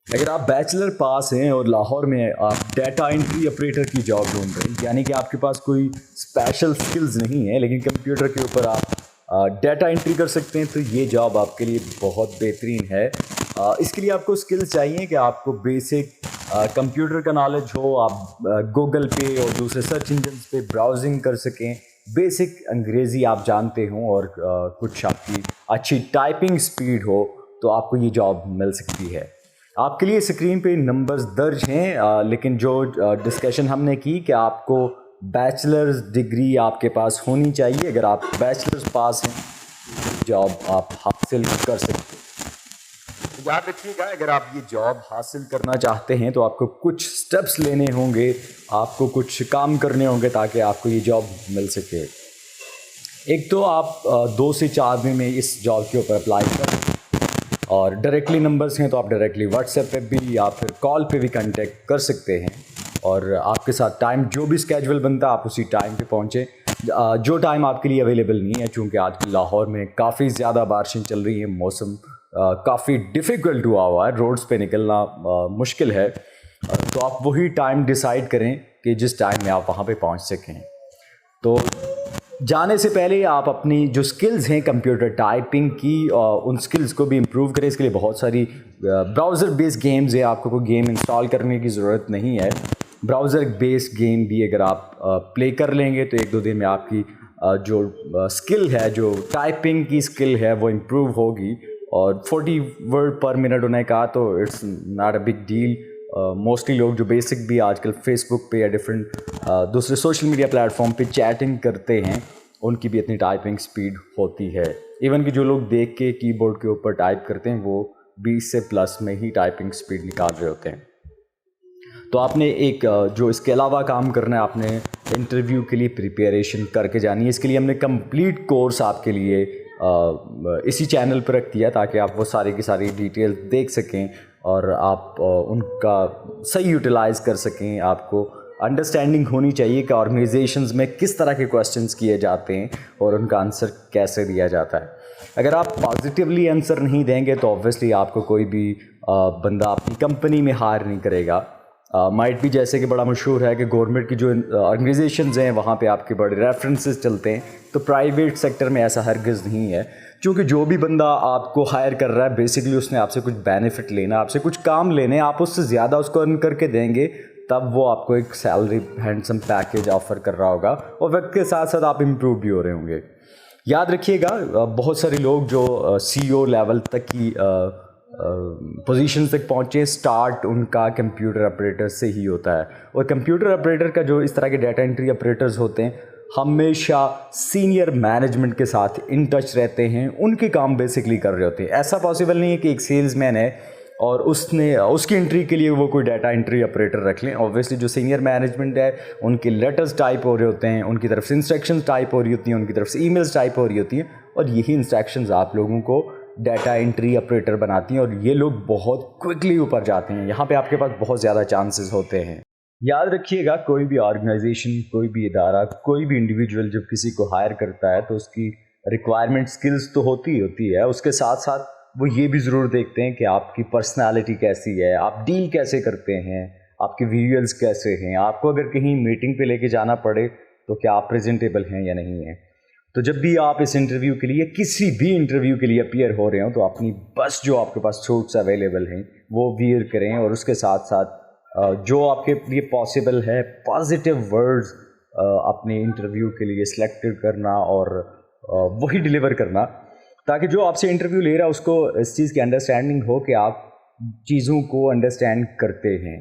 अगर आप बैचलर पास हैं और लाहौर में आप डाटा एंट्री ऑपरेटर की जॉब ढूंढ रहे हैं, यानी कि आपके पास कोई स्पेशल स्किल्स नहीं है लेकिन कंप्यूटर के ऊपर आप डाटा एंट्री कर सकते हैं, तो ये जॉब आपके लिए बहुत बेहतरीन है। इसके लिए आपको स्किल्स चाहिए कि आपको बेसिक कंप्यूटर का नॉलेज हो, आप गूगल पे और दूसरे सर्च इंजन पे ब्राउजिंग कर सकें, बेसिक अंग्रेज़ी आप जानते हों और कुछ आपकी अच्छी टाइपिंग स्पीड हो, तो आपको ये जॉब मिल सकती है। आपके लिए स्क्रीन पे नंबर्स दर्ज हैं, लेकिन जो डिस्कशन हमने की कि आपको बैचलर्स डिग्री आपके पास होनी चाहिए। अगर आप बैचलर्स पास हैं जॉब आप हासिल कर सकते हैं। तो याद रखिएगा, अगर आप ये जॉब हासिल करना चाहते हैं तो आपको कुछ स्टेप्स लेने होंगे, आपको कुछ काम करने होंगे ताकि आपको ये जॉब मिल सके। एक तो आप 2 से 4 दिन में इस जॉब के ऊपर अप्लाई करें, और डायरेक्टली नंबर्स हैं तो आप डायरेक्टली व्हाट्सएप पे भी या फिर कॉल पे भी कांटेक्ट कर सकते हैं, और आपके साथ टाइम जो भी स्केड्यूल बनता है आप उसी टाइम पे पहुँचें। जो टाइम आपके लिए अवेलेबल नहीं है, चूँकि आज लाहौर में काफ़ी ज़्यादा बारिशें चल रही हैं, मौसम काफ़ी डिफ़िकल्ट हुआ हुआ है, रोड्स पे निकलना मुश्किल है, तो आप वही टाइम डिसाइड करें कि जिस टाइम में आप वहाँ पे पहुँच सकें। तो जाने से पहले आप अपनी जो स्किल्स हैं कंप्यूटर टाइपिंग की, उन स्किल्स को भी इम्प्रूव करें। इसके लिए बहुत सारी ब्राउज़र बेस्ड गेम्स हैं, आपको कोई गेम इंस्टॉल करने की ज़रूरत नहीं है। ब्राउज़र बेस्ड गेम भी अगर आप प्ले कर लेंगे तो 1-2 दिन में आपकी जो स्किल है, जो टाइपिंग की स्किल है, वो इम्प्रूव होगी। और 40 वर्ड पर मिनट होने का तो it's not a big deal. Mostly लोग जो बेसिक भी आजकल फेसबुक पे या डिफरेंट दूसरे सोशल मीडिया प्लेटफॉर्म पे चैटिंग करते हैं, उनकी भी इतनी टाइपिंग स्पीड होती है। इवन कि जो लोग देख के कीबोर्ड के ऊपर टाइप करते हैं वो 20 से प्लस में ही टाइपिंग स्पीड निकाल रहे होते हैं। तो आपने एक जो इसके अलावा काम करना है, आपने इंटरव्यू के लिए प्रिपरेशन करके जानी है। इसके लिए हमने कंप्लीट कोर्स आपके लिए इसी चैनल पर रख दिया ताकि आप वो सारी की सारी डिटेल देख सकें और आप उनका सही यूटिलाइज़ कर सकें। आपको अंडरस्टैंडिंग होनी चाहिए कि ऑर्गेनाइजेशंस में किस तरह के क्वेश्चंस किए जाते हैं और उनका आंसर कैसे दिया जाता है। अगर आप पॉजिटिवली आंसर नहीं देंगे तो ऑब्वियसली आपको कोई भी बंदा अपनी कंपनी में हायर नहीं करेगा। माइट भी जैसे कि बड़ा मशहूर है कि गवर्नमेंट की जो ऑर्गेनाइजेशंस हैं वहाँ पे आपके बड़े रेफरेंसेस चलते हैं, तो प्राइवेट सेक्टर में ऐसा हरगिज़ नहीं है। क्योंकि जो भी बंदा आपको हायर कर रहा है बेसिकली उसने आपसे कुछ बेनिफिट लेना, आपसे कुछ काम लेने, आप उससे ज़्यादा उसको अर्न करके देंगे तब वो आपको एक सैलरी हैंडसम पैकेज ऑफ़र कर रहा होगा, और वक्त के साथ साथ आप इम्प्रूव भी हो रहे होंगे। याद रखिएगा, बहुत सारे लोग जो CEO लेवल तक की पोजीशन तक पहुँचे, स्टार्ट उनका कंप्यूटर ऑपरेटर से ही होता है। और कंप्यूटर ऑपरेटर का जो इस तरह के डाटा एंट्री ऑपरेटर्स होते हैं हमेशा सीनियर मैनेजमेंट के साथ इन टच रहते हैं, उनके काम बेसिकली कर रहे होते हैं। ऐसा पॉसिबल नहीं है कि एक सेल्समैन है और उसकी एंट्री के लिए वो कोई डाटा एंट्री ऑपरेटर रख लें। ऑब्वियसली जो सीनियर मैनेजमेंट है उनके लेटर्स टाइप हो रहे होते हैं, उनकी तरफ से इंस्ट्रक्शंस टाइप हो रही होती हैं, उनकी तरफ से ईमेल्स टाइप हो रही होती हैं, और यही इंस्ट्रक्शंस आप लोगों को डाटा एंट्री ऑपरेटर बनाती हैं, और ये लोग बहुत क्विकली ऊपर जाते हैं। यहाँ पे आपके पास बहुत ज़्यादा चांसेस होते हैं। याद रखिएगा, कोई भी ऑर्गेनाइजेशन, कोई भी इदारा, कोई भी इंडिविजुअल जब किसी को हायर करता है तो उसकी रिक्वायरमेंट स्किल्स तो होती है, उसके साथ साथ वो ये भी ज़रूर देखते हैं कि आपकी पर्सनालिटी कैसी है, आप डील कैसे करते हैं, आपके विजुअल्स कैसे हैं, आपको अगर कहीं मीटिंग पे लेके जाना पड़े तो क्या आप प्रेजेंटेबल हैं या नहीं हैं। तो जब भी आप इस इंटरव्यू के लिए, किसी भी इंटरव्यू के लिए अपीयर हो रहे हो, तो अपनी बस जो आपके पास सूट्स अवेलेबल हैं वो वियर करें, और उसके साथ साथ जो आपके लिए पॉसिबल है पॉजिटिव वर्ड्स अपने इंटरव्यू के लिए सिलेक्ट करना और वही डिलीवर करना, ताकि जो आपसे इंटरव्यू ले रहा है उसको इस चीज़ की अंडरस्टैंडिंग हो कि आप चीज़ों को अंडरस्टैंड करते हैं।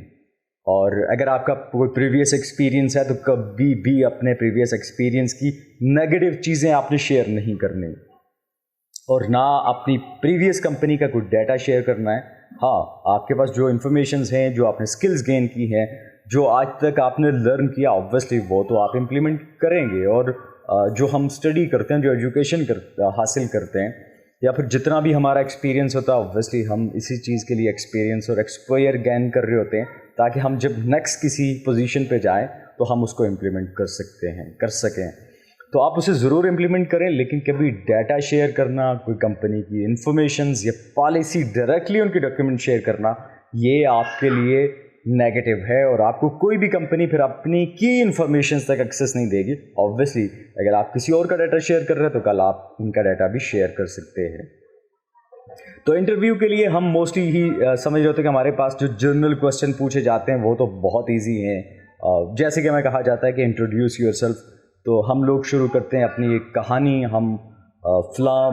और अगर आपका कोई प्रीवियस एक्सपीरियंस है तो कभी भी अपने प्रीवियस एक्सपीरियंस की नेगेटिव चीज़ें आपने शेयर नहीं करनी, और ना अपनी प्रीवियस कंपनी का कोई डाटा शेयर करना है। हाँ, आपके पास जो इन्फॉर्मेशंस हैं, जो आपने स्किल्स गेन की हैं, जो आज तक आपने लर्न किया, ऑब्वियसली वो तो आप इम्प्लीमेंट करेंगे। और जो हम स्टडी करते हैं, जो एजुकेशन हासिल करते हैं, या फिर जितना भी हमारा एक्सपीरियंस होता है, ऑब्वियसली हम इसी चीज़ के लिए एक्सपीरियंस और एक्सपोयर गेन कर रहे होते हैं, ताकि हम जब नेक्स्ट किसी पोजीशन पे जाएं तो हम उसको इम्प्लीमेंट कर सकें। तो आप उसे ज़रूर इम्प्लीमेंट करें, लेकिन कभी डाटा शेयर करना, कोई कंपनी की इन्फॉर्मेशंस या पॉलिसी डायरेक्टली उनके डॉक्यूमेंट शेयर करना, یہ آپ کے لیے نیگیٹو ہے اور آپ کو کوئی بھی کمپنی پھر اپنی کی انفارمیشن تک ایکسیس نہیں دے گی. آبویسلی اگر آپ کسی اور کا ڈیٹا شیئر کر رہے ہیں تو کل آپ ان کا ڈیٹا بھی شیئر کر سکتے ہیں. تو انٹرویو کے لیے ہم موسٹلی ہی سمجھ رہے ہوتے ہیں کہ ہمارے پاس جو جنرل کویسچن پوچھے جاتے ہیں وہ تو بہت ایزی ہیں. جیسے کہ ہمیں کہا جاتا ہے کہ انٹروڈیوس یور سیلف, تو ہم لوگ شروع کرتے ہیں اپنی ایک کہانی. ہم فلاں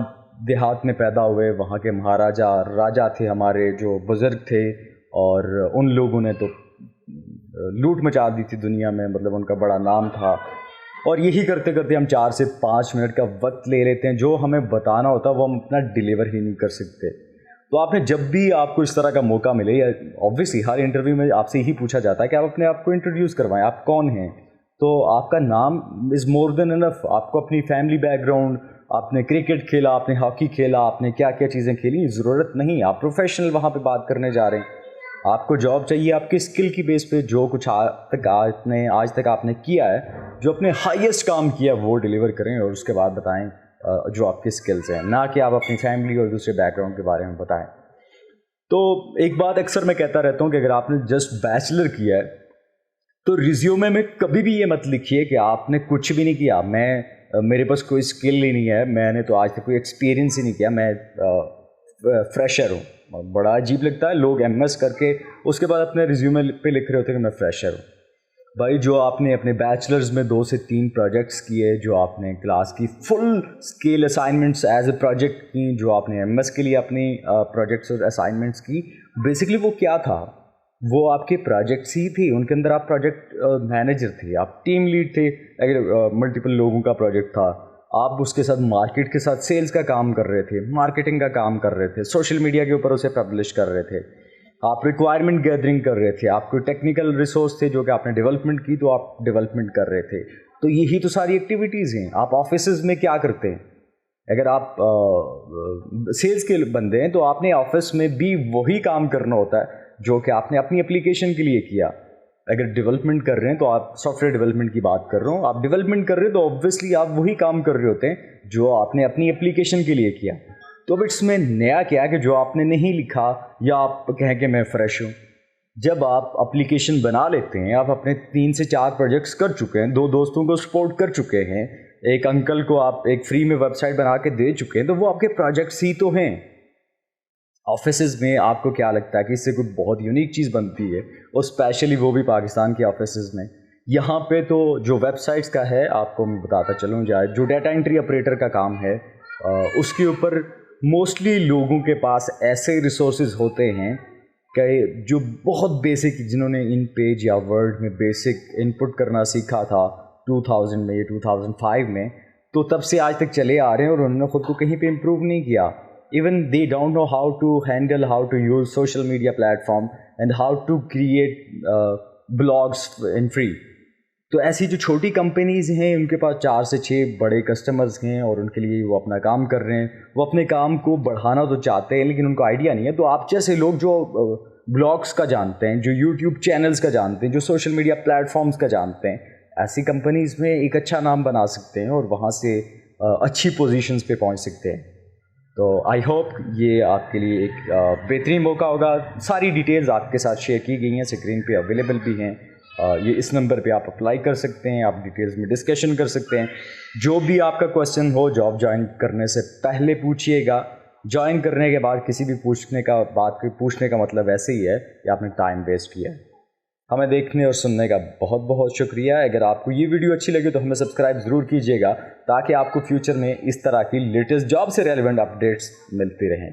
دیہات میں پیدا ہوئے, وہاں کے مہاراجا راجا تھے ہمارے جو بزرگ تھے, اور ان لوگوں نے تو لوٹ مچا دی تھی دنیا میں, مطلب ان کا بڑا نام تھا. اور یہی کرتے کرتے ہم 4 سے 5 منٹ کا وقت لے لیتے ہیں. جو ہمیں بتانا ہوتا ہے وہ ہم اپنا ڈیلیور ہی نہیں کر سکتے. تو آپ نے جب بھی آپ کو اس طرح کا موقع ملے, یا آبویسلی ہر انٹرویو میں آپ سے یہی پوچھا جاتا ہے کہ آپ اپنے آپ کو انٹروڈیوس کروائیں, آپ کون ہیں. تو آپ کا نام از مور دین انف. آپ کو اپنی فیملی بیک گراؤنڈ, آپ نے کرکٹ کھیلا, آپ نے ہاکی کھیلا, آپ نے کیا کیا چیزیں کھیلی, ضرورت نہیں. آپ پروفیشنل وہاں پہ بات کرنے جا رہے ہیں. آپ کو جاب چاہیے آپ کے اسکل کی بیس پہ, جو کچھ آج تک آپ نے کیا ہے, جو اپنے ہائیسٹ کام کیا وہ ڈیلیور کریں, اور اس کے بعد بتائیں جو آپ کے اسکلز ہیں, نہ کہ آپ اپنی فیملی اور دوسرے بیک گراؤنڈ کے بارے میں بتائیں. تو ایک بات اکثر میں کہتا رہتا ہوں کہ اگر آپ نے جسٹ بیچلر کیا ہے تو ریزیومے میں کبھی بھی یہ مت لکھیے کہ آپ نے کچھ بھی نہیں کیا. میرے پاس کوئی اسکل ہی نہیں ہے, میں نے تو آج تک کوئی ایکسپیرینس ہی نہیں کیا, میں فریشر ہوں. بڑا عجیب لگتا ہے لوگ ایم ایس کر کے اس کے بعد اپنے ریزیومے پہ لکھ رہے ہوتے ہیں کہ میں فریشر ہوں. بھائی جو آپ نے اپنے بیچلرز میں 2 سے 3 پروجیکٹس کیے, جو آپ نے کلاس کی full scale assignments as a project کی, جو آپ نے ایم ایس کے لیے اپنی پروجیکٹس اور اسائنمنٹس کی, بیسکلی وہ کیا تھا, وہ آپ کے پروجیکٹس ہی تھی. ان کے اندر آپ پروجیکٹ مینیجر تھے, آپ ٹیم لیڈ تھے. اگر ملٹیپل لوگوں کا پروجیکٹ تھا, آپ اس کے ساتھ مارکیٹ کے ساتھ سیلز کا کام کر رہے تھے, مارکیٹنگ کا کام کر رہے تھے, سوشل میڈیا کے اوپر اسے پبلش کر رہے تھے, آپ ریکوائرمنٹ گیدرنگ کر رہے تھے, آپ کو ٹیکنیکل ریسورس تھے جو کہ آپ نے ڈیولپمنٹ کی تو آپ ڈیولپمنٹ کر رہے تھے. تو یہی تو ساری ایکٹیویٹیز ہیں. آپ آفیسز میں کیا کرتے ہیں؟ اگر آپ سیلز کے بندے ہیں تو آپ نے آفس میں بھی وہی کام کرنا ہوتا ہے جو کہ آپ نے اپنی اپلیکیشن کے لیے کیا. اگر ڈیولپمنٹ کر رہے ہیں تو آپ سافٹ ویئر ڈیولپمنٹ کی بات کر رہا ہوں, آپ ڈیولپمنٹ کر رہے ہیں تو آبویسلی آپ وہی کام کر رہے ہوتے ہیں جو آپ نے اپنی اپلیکیشن کے لیے کیا. تو اب اس میں نیا کیا کہ جو آپ نے نہیں لکھا, یا آپ کہیں کہ میں فریش ہوں. جب آپ اپلیکیشن بنا لیتے ہیں, آپ اپنے 3 سے 4 پروجیکٹس کر چکے ہیں, 2 دوستوں کو سپورٹ کر چکے ہیں, ایک انکل کو آپ ایک فری میں ویب سائٹ بنا کے دے چکے ہیں, تو وہ آپ کے پروجیکٹس ہی تو ہیں. آفیسز میں آپ کو کیا لگتا ہے کہ اس سے کوئی بہت یونیک چیز بنتی ہے, اور اسپیشلی وہ بھی پاکستان کے آفیسز میں. یہاں پہ تو جو ویب سائٹس کا ہے, آپ کو میں بتاتا چلوں جائے, جو ڈیٹا انٹری آپریٹر کا کام ہے, اس کے اوپر موسٹلی لوگوں کے پاس ایسے ریسورسز ہوتے ہیں کہ جو بہت بیسک, جنہوں نے ان پیج یا ورڈ میں بیسک ان پٹ کرنا سیکھا تھا 2000 میں یا 2005 میں, تو تب سے آج تک چلے آ رہے ہیں, اور انہوں نے خود کو کہیں پہ امپروو نہیں کیا. Even they don't know how to handle, how to use social media platform and how to create blogs in free. تو ایسی جو چھوٹی کمپنیز ہیں ان کے پاس 4 سے 6 بڑے کسٹمرز ہیں, اور ان کے لیے وہ اپنا کام کر رہے ہیں. وہ اپنے کام کو بڑھانا تو چاہتے ہیں لیکن ان کو آئیڈیا نہیں ہے. تو آپ جیسے لوگ جو بلاگس کا جانتے ہیں, جو یوٹیوب چینلز کا جانتے ہیں, جو سوشل میڈیا پلیٹفارمز کا جانتے ہیں, ایسی کمپنیز میں ایک اچھا نام بنا سکتے ہیں اور وہاں سے اچھی پوزیشنز پہ پہنچ سکتے ہیں. تو آئی ہوپ یہ آپ کے لیے ایک بہترین موقع ہوگا. ساری ڈیٹیلز آپ کے ساتھ شیئر کی گئی ہیں, اسکرین پہ اویلیبل بھی ہیں. یہ اس نمبر پہ آپ اپلائی کر سکتے ہیں, آپ ڈیٹیلز میں ڈسکشن کر سکتے ہیں. جو بھی آپ کا کویسچن ہو جاب جوائن کرنے سے پہلے پوچھیے گا. جوائن کرنے کے بعد کسی بھی پوچھنے کا مطلب ایسے ہی ہے کہ آپ نے ٹائم ویسٹ کیا ہے. ہمیں دیکھنے اور سننے کا بہت بہت شکریہ. اگر آپ کو یہ ویڈیو اچھی لگے تو ہمیں سبسکرائب ضرور کیجیے گا, تاکہ آپ کو فیوچر میں اس طرح کی لیٹسٹ جاب سے ریلیونٹ اپڈیٹس ملتی رہیں.